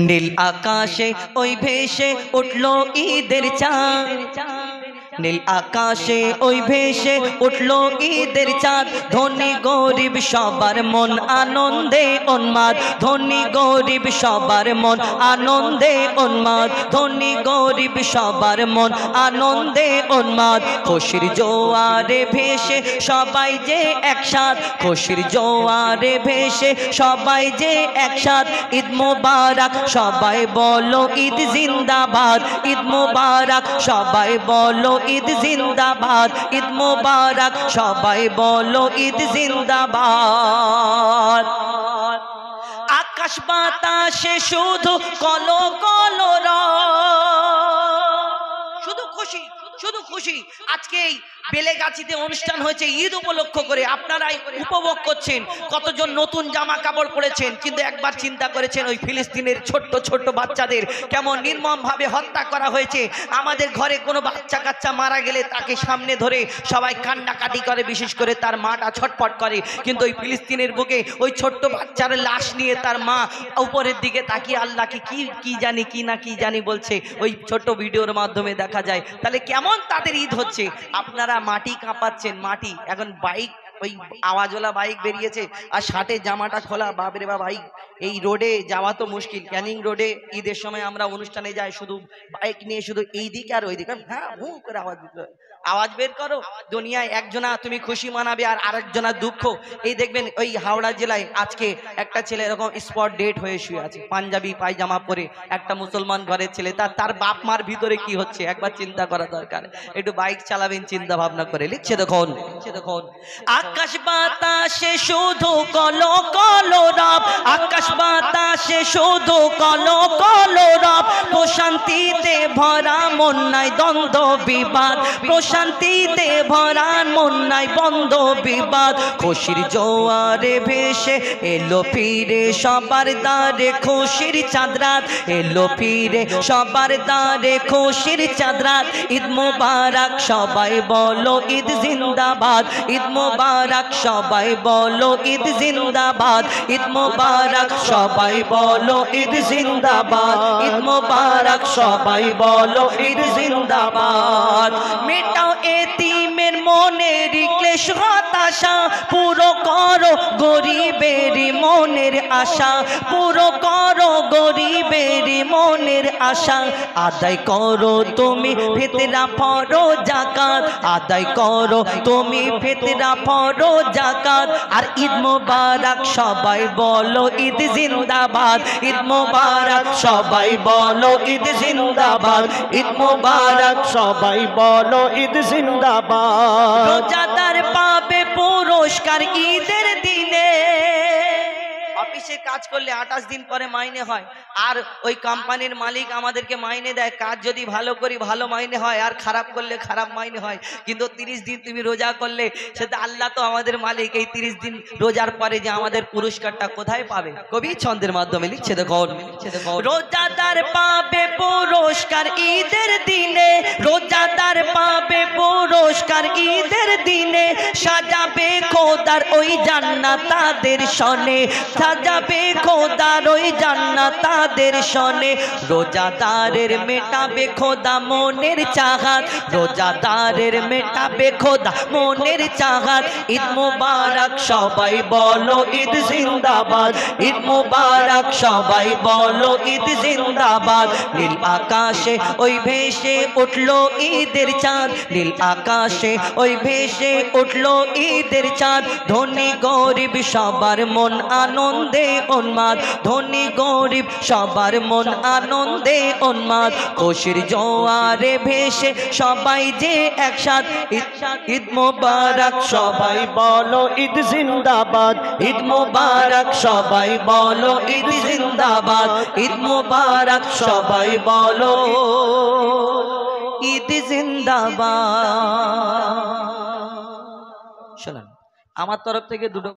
নীল আকাশে ওই ভেসে উঠলো ঈদের চাঁদ, নীল আকাশে ওই ভেসে উঠলো ঈদের চাঁদ। ধনী গরিব সবার মন আনন্দে উন্মাদ, ধনী গরিব সবার মন আনন্দে উন্মাদ, ধনী গরিব সবার মন আনন্দে উন্মাদ। খুশির জোয়ারে ভেসে সবাই যে একসাথ, খুশির জোয়ারে ভেসে সবাই যে একসাথ। ঈদ মোবারক সবাই বলো ঈদ জিন্দাবাদ, ঈদ মোবারক সবাই বলো ঈদ জিন্দাবাদ, ঈদ মোবারক সবাই বলো ঈদ জিন্দাবাদ। আকাশ বাতাসে শুধু কলো কলো শুধু খুশি, শুধু খুশি। আজকে বেলেগাছিতে অনুষ্ঠান হয়েছে ঈদ উপলক্ষ করে, আপনারাই উপভোগ করছেন। কতজন নতুন জামা কাপড় পরেছেন, কিন্তু একবার চিন্তা করেছেন ওই ফিলিস্তিনের ছোট্ট ছোট্ট বাচ্চাদের কেমন নির্মমভাবে হত্যা করা হয়েছে। আমাদের ঘরে কোনো বাচ্চা কাচ্চা মারা গেলে তাকে সামনে ধরে সবাই কান্নাকাটি করে, বিশেষ করে তার মাটা ছটফট করে। কিন্তু ওই ফিলিস্তিনের বুকে ওই ছোট্ট বাচ্চার লাশ নিয়ে তার মা উপরের দিকে তাকিয়ে আল্লাহকে কি জানি কি না কি জানি বলছে, ওই ছোট্ট ভিডিওর মাধ্যমে দেখা যায়। তাহলে কেমন তাদের ঈদ হচ্ছে। আপনারা মাটি কাঁপাচ্ছেন, মাটি এখন বাইক, ওই আওয়াজওয়ালা বাইক বেরিয়েছে আর শার্টের জামাটা খোলা, বাপরে বাবা। এই রোডে যাওয়া তো মুশকিল। ক্যানিং রোডে ঈদের সময় আমরা অনুষ্ঠানে যাই, শুধু বাইক নিয়ে শুধু এই দিকে আর ওই দিকে, হ্যাঁ হু করে আওয়াজ বের করো। দুনিয়ায় একজনা তুমি খুশি মানাবে আর আরেকজনা দুঃখ। এই দেখবেন ওই হাওড়া জেলায় আজকে একটা ছেলে এরকম স্পট ডেট হয়ে শুয়ে আছে, পাঞ্জাবি পায়জামা পরে, একটা মুসলমান ঘরের ছেলে। তার বাপ মার ভিতরে কি হচ্ছে একবার চিন্তা করা দরকার। একটু বাইক চালাবেন চিন্তা ভাবনা করে। লিখছে দেখুন, আকাশ বাতাসে শুধু কলো কলো রব, আকাশ বাতাসে শুধু কলো কলো রব। প্রশান্তিতে ভরা মন নাই দ্বন্দ্ব বিবাদ, প্রশান্তিতে ভরা মন নাই দ্বন্দ্ব বিবাদ। খুশির জোয়ারে ভেসে এলো ফিরে সবার দ্বারে খুশির চাঁদরাত, এলো ফিরে সবার দ্বারে খুশির চাঁদরাত। ঈদ মোবারক সবাই বলো ঈদ জিন্দাবাদ, ঈদ মোবারক সবাই বলো ঈদ জিন্দাবাদ, ঈদ মোবারক সবাই বলো ঈদ জিন্দাবাদ, ঈদ মোবারক সবাই বলো ঈদ জিন্দাবাদ। মেটাও এতিমের মনের ক্লেশ হতাশা, পুরো করো গরিবের মনের আশা, পুরো করো গরিবের মনের আশা। আদায় করো তুমি ফিতরা ফরো যাকাত, আদায় করো তুমি ফিতরা ফরো যাকাত। আর ঈদ মোবারক সবাই বলো ঈদ জিন্দাবাদ, ঈদ মোবারক সবাই বলো ঈদ জিন্দাবাদ, ঈদ মোবারক সবাই বলো ঈদ জিন্দাবাদ। রোজাদার পাবে পুরস্কার ঈদের দিনে। অফিসে কাজ করলে 28 দিন পরে মাইনে হয়, আর ওই কোম্পানির মালিক আমাদেরকে মাইনে দেয়। কাজ যদি ভালো করি ভালো মাইনে হয়, আর খারাপ করলে খারাপ মাইনে হয়। কিন্তু 30 দিন তুমি রোজা করলে সেটা আল্লাহ তো আমাদের মালিক। এই 30 দিন রোজার পরে যে আমাদের পুরস্কারটা কোথায় পাবে? কবি ছন্দের মাধ্যমে লিখছে দেখুন, রোজাদার পাবে পুরস্কার ঈদের দিনে, রোজাদার পাবে পুরস্কার ঈদের দিনে। সাজাবে খোদার ওই জান্নাত তাদের শনে, সাজাবে খোদার ওই জান্নাত তাদের শনে। রোজাদারের মেটাবে খোদা মনের চাহাত, রোজাদারের মেটাবে খোদা মনের চাহাত। ঈদ মোবারক সবাই বলো ঈদ জিন্দাবাদ, ঈদ মোবারক সবাই বলো ঈদ জিন্দাবাদ। নীল আকাশে ওই ভেসে উঠলো ঈদের চাঁদ, নীল আকাশে ওই ভেসে উঠলো ঈদের চাঁদ। ধনী গরিব সবার মন আনন্দে উন্মাদ, ধনী গরিব সবার মন আনন্দে উন্মাদ। খুশির জোয়ারে ভেসে সবাই যে একসাথ। ঈদ মোবারক সবাই বলো ঈদ জিন্দাবাদ, ঈদ মোবারক সবাই বলো ঈদ জিন্দাবাদ, ঈদ মোবারক সবাই বলো ঈদ জিন্দাবাদ। শোনেন, আমার তরফ থেকে দুটো